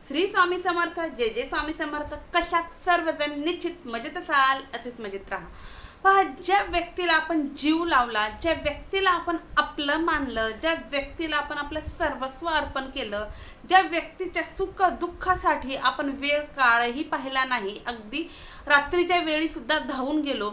श्री स्वामी समर्थ, जय जय स्वामी समर्थ. कशात सर्वजण निश्चित मजेत असाल, असेच मजेत राहा. पहा, ज्या व्यक्तीला आपण जीव लावला, ज्या व्यक्तीला आपण आपलं मानलं, ज्या व्यक्तीला आपण आपलं सर्वस्व अर्पण केलं, ज्या व्यक्तीच्या सुख दुःखासाठी आपण वेळ काळही पाहिला नाही, अगदी रात्रीच्या वेळी सुद्धा धावून गेलो,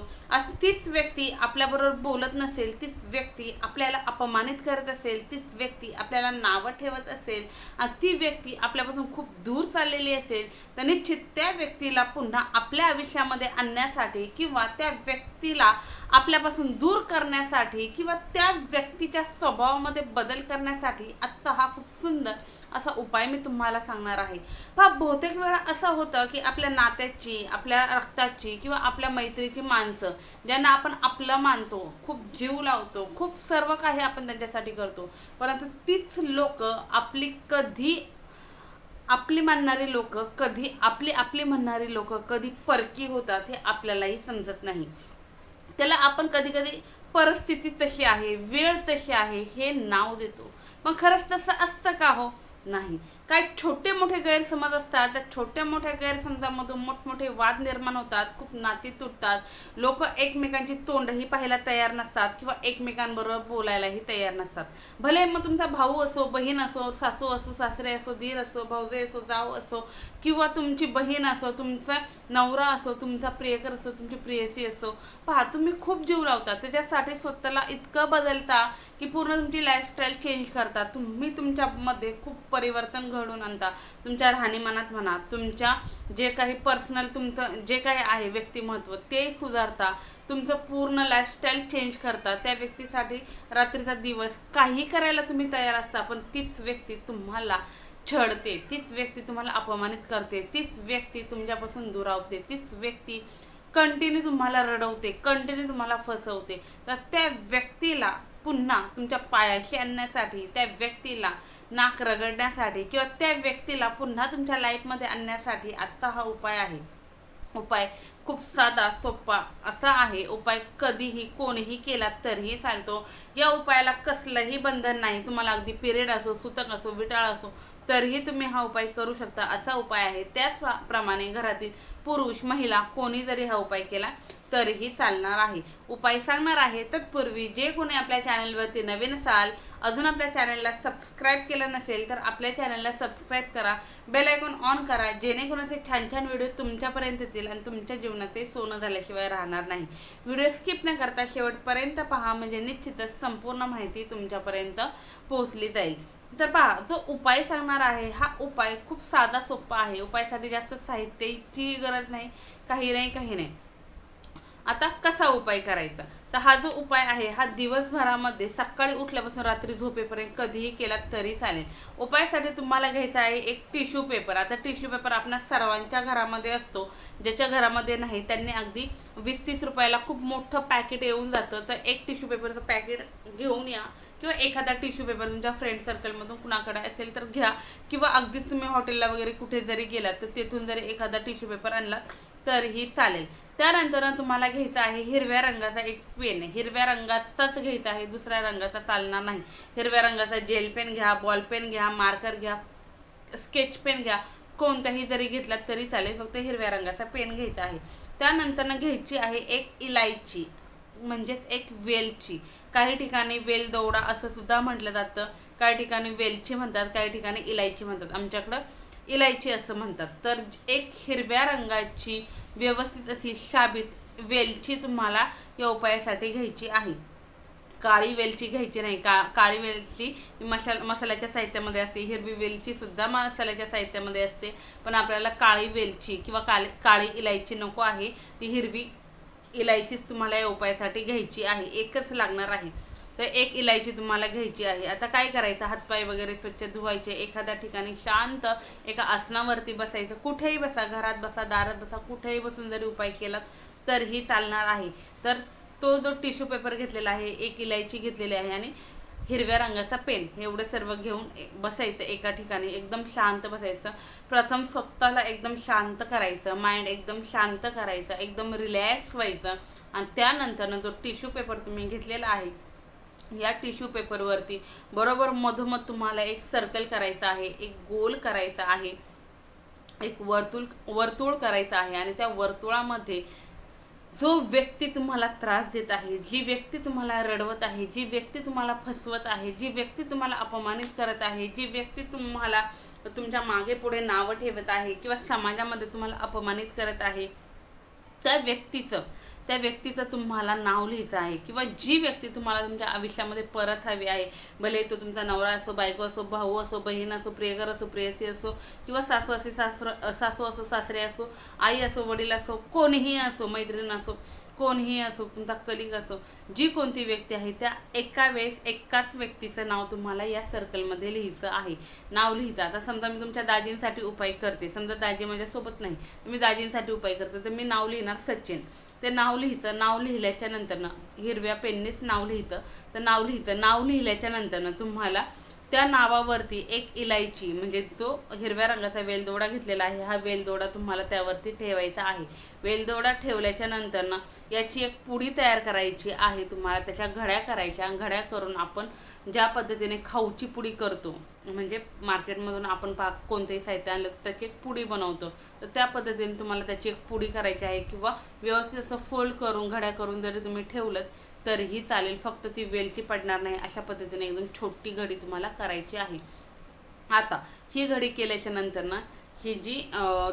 तीच व्यक्ती आपल्याबरोबर बोलत नसेल, तीच व्यक्ती आपल्याला अपमानित करत असेल, तीच व्यक्ती आपल्याला नावं ठेवत असेल आणि ती व्यक्ती आपल्यापासून खूप दूर चाललेली असेल, तर निश्चित त्या व्यक्तीला पुन्हा आपल्या आयुष्यामध्ये आणण्यासाठी किंवा त्या व्यक्तीला आपल्यापासून दूर करण्यासाठी किंवा त्या व्यक्तीच्या स्वभावामध्ये बदल करण्यासाठी आजचा हा खूप सुंदर असा उपाय मी तुम्हाला सांगणार आहे. बहुतेक वेळा असं होतं की आपल्या नात्याची, आपल्या रक्ताची किंवा आपल्या मैत्रीची माणसं ज्यांना आपण आपलं मानतो, खूप जीव लावतो, खूप सर्व काही आपण त्यांच्यासाठी करतो, परंतु तीच लोक आपली म्हणणारी लोक कधी आपली म्हणणारी लोक कधी परकी होतात हे आपल्यालाही समजत नाही. त्याला आपण कधी कधी परिस्थिती तशी आहे, वेळ तशी आहे हे नाव देतो, पण खरंच तसं असतं का हो? नाही. काही छोटे मोठे गैरसमज असतात, त्या छोट्या मोठ्या गैरसमजामधून मोठमोठे वाद निर्माण होतात, खूप नाती तुटतात, लोक एकमेकांची तोंडही पाहायला तयार नसतात किंवा एकमेकांबरोबर बोलायलाही तयार नसतात. भले मग तुमचा भाऊ असो, बहीण असो, सासू असो, सासरे असो, दीर असो, भाऊजे असो, जाऊ असो किंवा तुमची बहीण असो, तुमचा नवरा असो, तुमचा प्रियकर असो, तुमची प्रियसी असो. पहा, तुम्ही खूप जीव लावता, त्याच्यासाठी स्वतःला इतकं बदलता की पूर्ण तुमची लाईफस्टाईल चेंज करता. तुम्ही तुमच्यामध्ये खूप परिवर्तन घडून आणता. तुमच्या राहणीमानात म्हणा, तुमच्या जे काही पर्सनल तुमचं जे काही आहे व्यक्तिमत्व ते सुधारता, तुमचं पूर्ण लाईफस्टाईल चेंज करता. त्या व्यक्तीसाठी रात्रीचा दिवस काही करायला तुम्ही तयार असता, पण तीच व्यक्ती तुम्हाला छळते, तीच व्यक्ती तुम्हाला अपमानित करते, तीच व्यक्ती तुमच्यापासून दुरावते, तीच व्यक्ती कंटिन्यू तुम्हाला रडवते, कंटिन्यू तुम्हाला फसवते. तर त्या व्यक्तीला पुन्हा तुमच्या पायाशी आणण्यासाठी, त्या व्यक्तीला नाक रगडण्यासाठी किंवा त्या व्यक्तीला पुन्हा तुमच्या लाईफमध्ये आणण्यासाठी आजचा हा उपाय आहे. उपाय खूप साधा सोपा असा आहे. उपाय कधीही कोणीही केला तरीही चालतो. या उपायाला कसलंही बंधन नाही. तुम्हाला अगदी पिरियड असो, सुतक असो, विटाळ असो, तरीही तुम्ही हा उपाय करू शकता, असा उपाय आहे. त्याचप्रमाणे घरातील पुरुष, महिला कोणी जरी हा उपाय केला तरीही चालणार आहे. उपाय सांगणार आहे तत्पूर्वी जे कोणी आपल्या चॅनलवरती नवीन असाल, अजून आपल्या चॅनलला सबस्क्राईब केलं नसेल तर आपल्या चॅनलला सबस्क्राईब करा, बेल आयकॉन ऑन करा, जेणेकरून असे छान छान व्हिडिओ तुमच्यापर्यंत येतील आणि तुमच्या जीवनाचे सोनं झाल्याशिवाय राहणार नाही. व्हिडिओ स्किप न करता शेवटपर्यंत पहा, म्हणजे निश्चितच संपूर्ण माहिती तुमच्यापर्यंत पोहोचली जाईल. तर पहा, जो उपाय सांगणार आहे हा उपाय खूप साधा सोपा आहे. उपायासाठी जास्त साहित्याची गरज नाही, काही नाही. आता कसा उपाय करायचा? तर हा जो उपाय आहे हा दिवसभरामध्ये सकाळी उठल्यापासून रात्री झोपेपर्यंत कधीही केला तरी चालेल. उपायासाठी तुम्हाला घ्यायचा आहे एक टिश्यू पेपर. आता टिश्यू पेपर आपल्या सर्वांच्या घरामध्ये असतो, ज्याच्या घरामध्ये नाही त्यांनी अगदी 20-30 रुपयाला खूप मोठं पॅकेट येऊन जातं. तर एक टिश्यू पेपरचं पॅकेट घेऊन या किंवा एखादा टिश्यू पेपर तुमच्या फ्रेंड सर्कलमधून कुणाकडे असेल तर घ्या, किंवा अगदीच तुम्ही हॉटेलला वगैरे कुठे जरी गेलात तर तिथून जरी एखादा टिश्यू पेपर आणला तरीही चालेल. त्यानंतर तुम्हाला घ्यायचा आहे हिरव्या रंगाचा एक पेन. हिरव्या रंगाचाच घ्यायचा आहे, दुसऱ्या रंगाचा चालणार नाही. हिरव्या रंगाचा जेल पेन घ्या, बॉल पेन घ्या, मार्कर घ्या, स्केच पेन घ्या, कोणताही जरी घेतला तरी चालेल, फक्त हिरव्या रंगाचा पेन घ्यायचा आहे. त्यानंतर घ्यायची आहे एक इलायची, म्हणजेच एक वेलची. काही ठिकाणी वेल दौडा असं सुद्धा म्हटलं जातं, काही ठिकाणी वेलची म्हणतात, काही ठिकाणी इलायची म्हणतात, आमच्याकडं इलायची असं म्हणतात. तर एक हिरव्या रंगाची व्यवस्थित अशी शाबीत वेलची तुम्हाला या उपायासाठी घ्यायची आहे. काळी वेलची घ्यायची नाही. काळी वेलची मसाल्याच्या साहित्यामध्ये असते, हिरवी वेलची सुद्धा मसाल्याच्या साहित्यामध्ये असते, पण आपल्याला काळी वेलची किंवा काळी इलायची नको आहे. ती हिरवी इलायचीच तुम्हाला या उपायासाठी घ्यायची आहे, एकच लागणार आहे. तर एक इलायची तुम्हाला घ्यायची आहे. आता काय करायचं, हातपाय वगैरे स्वच्छ धुवायचे, एखाद्या ठिकाणी शांत एका आसनावरती बसायचं. कुठेही बसा, घरात बसा, दारात बसा, कुठेही बसून जरी उपाय केला तरीही चालणार आहे. तर तो जो टिश्यू पेपर घेतलेला आहे, एक इलायची घेतलेली आहे आणि हिरव्या रंगाचा पेन, एवढं सर्व घेऊन बसायचं एका ठिकाणी, एकदम शांत बसायचं. प्रथम स्वतःला एकदम शांत करायचं, माइंड एकदम शांत करायचं, एकदम रिलॅक्स व्हायचं. आणि त्यानंतर जो टिश्यू पेपर तुम्ही घेतलेला आहे, या टिश्यू पेपरवरती बरोबर मधोमध तुम्हाला एक सर्कल करायचा आहे, एक गोल करायचा आहे. एक वर्तुळ करायचं आहे आणि त्या वर्तुळामध्ये जो व्यक्ती तुम्हाला त्रास देत आहे, जी व्यक्ती तुम्हाला रडवत आहे, जी व्यक्ती तुम्हाला फसवत आहे, जी व्यक्ती तुम्हाला अपमानित करत आहे, जी व्यक्ती तुम्हाला तुमच्या मागे पुढे नावं ठेवत आहे किंवा समाजामध्ये तुम्हाला अपमानित करत आहे, त्या व्यक्तीचं तुम्हाला नाव लिहायचं आहे. किंवा जी व्यक्ती तुम्हाला तुमच्या आयुष्यामध्ये परत हवी आहे, भले तो तुमचा नवरा असो, बायको असो, भाऊ असो, बहीण असो, प्रियकर असो, प्रेयसी असो, किंवा सासू असो, सासरे असो, आई असो, वडील असो, कोणीही असो, मैत्रीण असो, कोणीही असो, तुमचा कलिग असो, जी कोणती व्यक्ती आहे त्या एका वेळेस एकाच व्यक्तीचं नाव तुम्हाला या सर्कलमध्ये लिहायचं आहे. नाव लिहायचं. आता समजा मी तुमच्या दाजींसाठी उपाय करते, समजा दाजी माझ्यासोबत नाही, मी दाजींसाठी उपाय करते, तर मी नाव लिहिणार सचिन. ते नाव लिहायचं. नाव लिहिल्याच्या नंतरनं हिरव्या पेननेच नाव लिहायचं. तर नाव लिहायचं. नाव लिहिल्याच्या नंतरनं तुम्हाला त्या नावावरती एक इलायची म्हणजे जो हिरव्या रंगाचा वेलदोडा घेतलेला आहे, हा वेलदोडा तुम्हाला त्यावरती ठेवायचा आहे. वेलदोडा ठेवल्याच्या नंतरनं याची एक पुडी तयार करायची आहे. तुम्हाला त्याच्या घड्या करायच्या. घड्या करून आपण ज्या पद्धतीने खाऊची पुडी करतो, म्हणजे मार्केटमधून आपण कोणतेही साहित्य आणलं त्याची एक पुडी बनवतो, तर त्या पद्धतीने तुम्हाला त्याची एक पुडी करायची आहे. किंवा व्यवस्थित असं फोल्ड करून घड्या करून जरी तुम्ही ठेवलं तरीही चालेल, फक्त ती वेलची पडणार नाही. अशा पद्धतीने एकदम छोटी घडी तुम्हाला करायची आहे. आता ही घडी केल्याच्या नंतर ना ही जी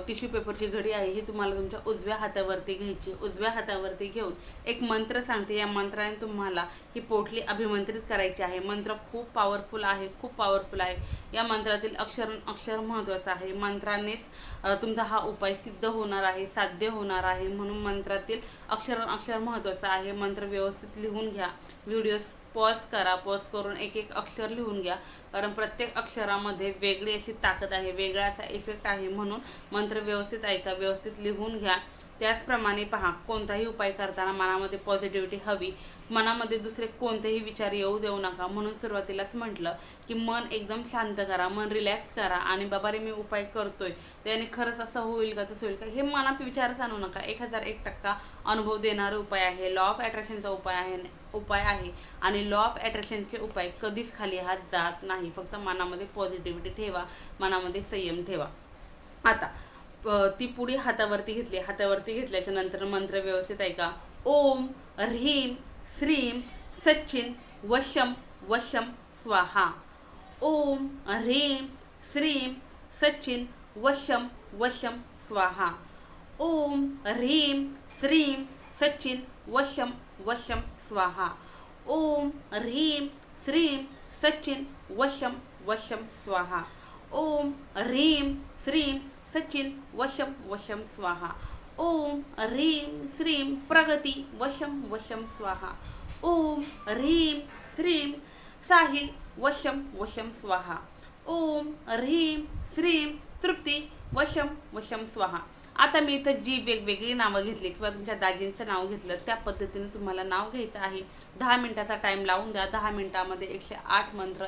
टिश्यू पेपरची घडी आहे ही तुम्हाला तुमच्या उजव्या हातावरती घ्यायची. उजव्या हातावरती घेऊन एक मंत्र सांगते, या मंत्राने तुम्हाला ही पोटली अभिमंत्रित करायची आहे. मंत्र खूप पॉवरफुल आहे, खूप पॉवरफुल आहे. या मंत्रातील अक्षर महत्त्वाचं आहे. मंत्रानेच तुमचा हा उपाय सिद्ध होणार आहे, साध्य होणार आहे. म्हणून मंत्रातील अक्षर महत्त्वाचं आहे. मंत्र व्यवस्थित लिहून घ्या. व्हिडिओ पॉज करा, पॉज करून एक एक अक्षर लिहून घ्या, कारण प्रत्येक अक्षरामध्ये वेगळी अशी ताकद आहे, वेगळा असा इफेक्ट आहे. म्हणून मंत्र व्यवस्थित ऐका, व्यवस्थित लिहून घ्या. त्याचप्रमाणे पहा, कोणताही उपाय करताना मनामध्ये पॉझिटिव्हिटी हवी, मनामध्ये दुसरे कोणतेही विचार येऊ देऊ नका. म्हणून सुरुवातीलाच म्हटलं की मन एकदम शांत करा, मन रिलॅक्स करा आणि बाबा रे मी उपाय करतोय त्याने खरंच असं होईल का, तसं होईल का, हे मनात विचारच आणू नका. 1001% अनुभव देणारा उपाय आहे. लॉ ऑफ अट्रॅक्शनचा उपाय आहे आणि लॉ ऑफ अट्रॅक्शनचे उपाय कधीच खाली हात जात नाही. फक्त मनामध्ये पॉझिटिव्हिटी ठेवा, मनामध्ये संयम ठेवा. आता ती पुडी हातावरती घेतली. हातावरती घेतल्याच्या नंतर मंत्र व्यवस्थित ऐका. ओम ह्रीम श्रीम सच्चिन वशम वशम स्वाहा. ओम ह्रीम श्रीम सच्चिन वशम वशम स्वाहा. ओम ह्रीम श्रीम सच्चिन वशम वशम स्वाहा. ओम ह्रीम श्रीम सच्चिन वशम वशम स्वाहा. ओम ह्रीम श्रीम सचिन वशम वशम स्वाहा. ओम ह्रीम श्रीम प्रगती वशम वशम स्वाहा. ओम ह्रीम श्रीम साहिल वशम वशम स्वाहा. ओम ह्रीम श्रीम तृप्ती वशम वशम स्वाहा. आता मी इथं जी वेगवेगळी नावं घेतली किंवा तुमच्या दाजींचं नाव घेतलं त्या पद्धतीने तुम्हाला नाव घ्यायचं आहे. 10 मिनिटाचा टाईम लावून द्या. 10 मिनिटामध्ये 108 मंत्र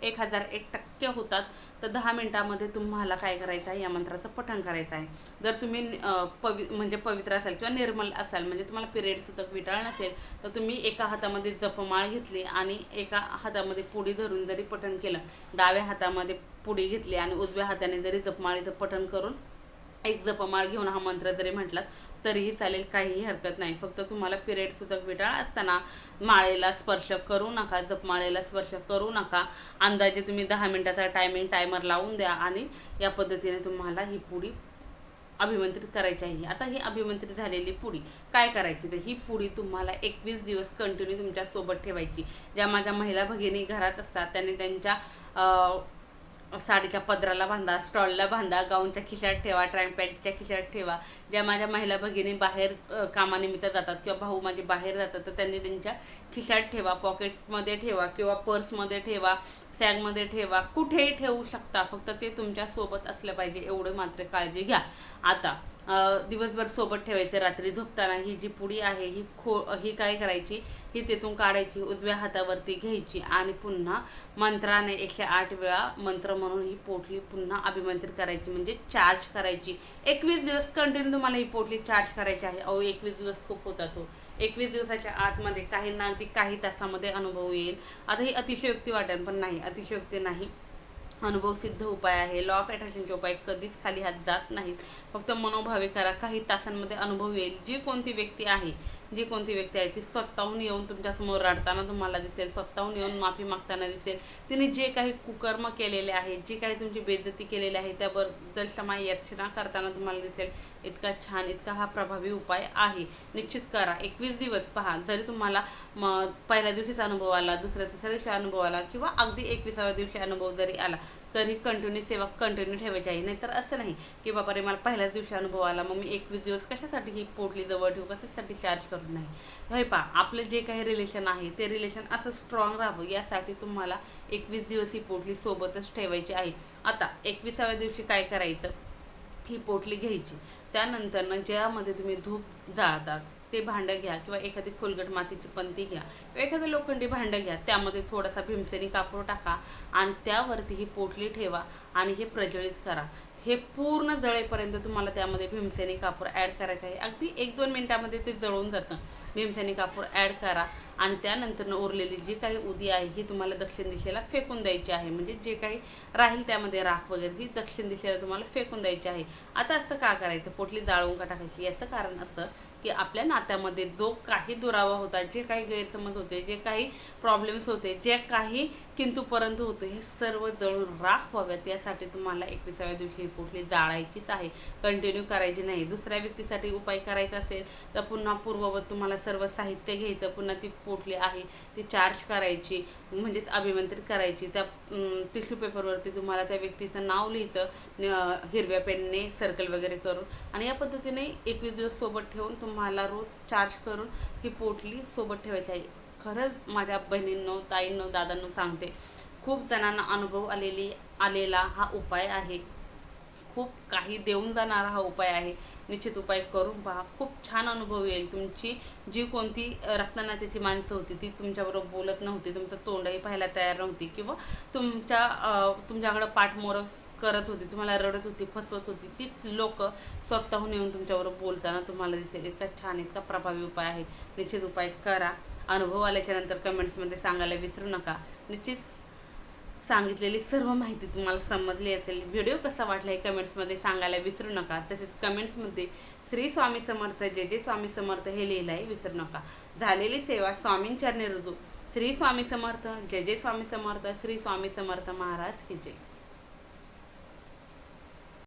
1001% होतात. तर 10 मिनिटामध्ये तुम्हाला काय करायचं आहे, या मंत्राचं पठण करायचं आहे. जर तुम्ही म्हणजे पवित्र असाल किंवा निर्मल असाल, म्हणजे तुम्हाला पिरियड सुद्धा विटाळ नसेल, तर तुम्ही एका हातामध्ये जपमाळ घेतली आणि एका हातामध्ये पुडी धरून जरी पठण केलं, डाव्या हातामध्ये पुडी घेतली आणि उजव्या हाताने जरी जपमाळीचं पठण करून एक जपमाळ घेऊन हा मंत्र जरी म्हटलात तरीही चालेल, काहीही हरकत नाही. फक्त तुम्हाला पिरियड सुद्धा विटाळ असताना माळेला स्पर्श करू नका, जपमाळेला स्पर्श करू नका. अंदाजे तुम्ही 10 मिनिटाचा टायमर लावून द्या आणि या पद्धतीने तुम्हाला ही पुडी अभिमंत्रित करायची आहे. आता ही अभिमंत्रित झालेली पुडी काय करायची, तर ही पुडी तुम्हाला 21 दिवस कंटिन्यू तुमच्यासोबत ठेवायची. ज्या माझ्या महिला भगिनी घरात असतात त्यांनी त्यांच्या साडीच्या पदराला बांधा, स्टॉलला बांधा, गाऊनच्या खिशात ठेवा, ट्रॅम्पॅडच्या खिशात ठेवा. ज्या माझ्या महिला भगिनी बाहेर कामानिमित्त जातात किंवा भाऊ माझे बाहेर जातात तर त्यांनी त्यांच्या खिशात ठेवा, पॉकेटमध्ये ठेवा किंवा पर्समध्ये ठेवा, सॅगमध्ये ठेवा, कुठेही ठेवू शकता. फक्त ते तुमच्यासोबत असलं पाहिजे, एवढं मात्र काळजी घ्या. आता दिवसभर सोबत ठेवायचे. रात्री झोपताना ही जी पुडी आहे ही काय करायची, ही तेथून काढायची, उजव्या हातावरती घ्यायची आणि पुन्हा मंत्राने 108 वेळा मंत्र म्हणून ही पोटली पुन्हा अभिमंत्रित करायची, म्हणजे चार्ज करायची. 21 दिवस कंटिन्यू तुम्हाला ही पोटली चार्ज करायची आहे. 21 दिवस खूप होतात हो. 21 दिवसाच्या आतमध्ये काही तासामध्ये अनुभव येईल. आता ही अतिशयोक्ती वाटेल, पण नाही, अतिशयोक्ती नाही. अनुभव सिद्ध उपाय आहे. लॉ ऑफ अट्रॅक्शनचे उपाय कधीच खाली हात जात नाहीत. फक्त मनोभावे करा, काही तासांमध्ये अनुभव येईल. जी कोणती व्यक्ती आहे ती स्वतःहून येऊन तुमच्यासमोर रडताना तुम्हाला दिसेल, स्वतःहून येऊन माफी मागताना दिसेल. तिने जे काही कुकर्म केलेले आहे, जी काही तुमची बेइज्जती केलेली आहे त्याबद्दल क्षमा याचना करताना तुम्हाला दिसेल. इतका छान, इतका हा प्रभावी उपाय आहे. निश्चित करा. 21 दिवस पहा. जरी तुम्हाला पहिल्या दिवशीच अनुभव आला, दुसऱ्या तिसऱ्या दिवशी अनुभव आला किंवा अगदी 21व्या दिवशी अनुभव जरी आला तरी कंटिन्यू सेवा कंटिन्यू ठेवायची आहे. नाहीतर असं नाही की बाबा रे मला पहिल्याच दिवशी अनुभव आला, मग मी 21 दिवस कशासाठी ही पोटली जवळ ठेवू, कशासाठी चार्ज करू नाही. हे पहा, आपलं जे काही रिलेशन आहे ते रिलेशन असं स्ट्रॉंग राहावं यासाठी तुम्हाला 21 दिवस ही पोटली सोबतच ठेवायची आहे. आता 21व्या दिवशी काय करायचं, ही पोटली घ्यायची. त्यानंतरनं ज्यामध्ये तुम्ही धूप जाळतात ते भांडं घ्या किंवा एखादी खोलगट मातीची पंती घ्या किंवा एखादं लोखंडी भांडं घ्या. त्यामध्ये थोडासा भीमसेनी कापूर टाका आणि त्यावरती ही पोटली ठेवा आणि हे प्रज्वलित करा. हे पूर्ण जळेपर्यंत तुम्हाला त्यामध्ये भीमसेनी कापूर ॲड करायचं आहे. अगदी 1-2 मिनटामध्ये ते जळून जातं. भीमसेनी कापूर ॲड करा आणि त्यानंतर उरलेली जी काही उदी आहे ही तुम्हाला दक्षिण दिशेला फेकून द्यायची आहे. म्हणजे जे काही राहील त्यामध्ये राख वगैरे ही दक्षिण दिशेला तुम्हाला फेकून द्यायची आहे. आता असं का करायचं, पोटली जाळून का टाकायची, याचं कारण असं की आपल्या नात्यामध्ये जो काही दुरावा होता, जे काही गैरसमज होते, जे काही प्रॉब्लेम्स होते, जे काही किंतु परंतु होते, हे सर्व जळून राख व्हाव्यात यासाठी तुम्हाला 21व्या दिवशी ही पोटली जाळायचीच आहे. कंटिन्यू करायची नाही. दुसऱ्या व्यक्तीसाठी उपाय करायचा असेल तर पुन्हा पूर्ववत तुम्हाला सर्व साहित्य घ्यायचं, पुन्हा ती पोटली आहे ती चार्ज करायची, म्हणजेच अभिमंत्रित करायची. त्या टिश्यू पेपरवरती तुम्हाला त्या व्यक्तीचं नाव लिहायचं हिरव्या पेनने सर्कल वगैरे करून, आणि या पद्धतीने 21 दिवस सोबत ठेवून तुम्हाला रोज चार्ज करून ही पोटली सोबत ठेवायची आहे. खरंच माझ्या बहिणींनो, ताईंनो, दादांनो सांगते, खूप जणांना अनुभव आलेला हा उपाय आहे. खूप काही देऊन जाणारा हा उपाय आहे. निश्चित उपाय करून पहा. खूप छान अनुभव येईल. तुमची जी कोणती रक्तनात्याची माणसं होती ती तुमच्याबरोबर बोलत नव्हती, तुमचं तोंडही पाहायला तयार नव्हती किंवा तुमच्याकडं पाठमोरं करत होती, तुम्हाला रडत होती, फसवत होती, तीच लोक स्वतःहून येऊन तुमच्याबरोबर बोलताना तुम्हाला दिसेल. इतका छान, इतका प्रभावी उपाय आहे. निश्चित उपाय करा. अनुभव आल्याच्या नंतर कमेंट्समध्ये सांगायला विसरू नका. निश्चित सांगितलेली सर्व माहिती तुम्हाला समजली असेल. व्हिडिओ कसा वाटला हे कमेंट्समध्ये सांगायला विसरू नका. तसेच कमेंट्समध्ये श्री स्वामी समर्थ, जय जय स्वामी समर्थ हे लिहिलंय विसरू नका. झालेली सेवा स्वामींचरणी रुजू. श्री स्वामी समर्थ, जय जय स्वामी समर्थ, श्री स्वामी समर्थ महाराज की जय.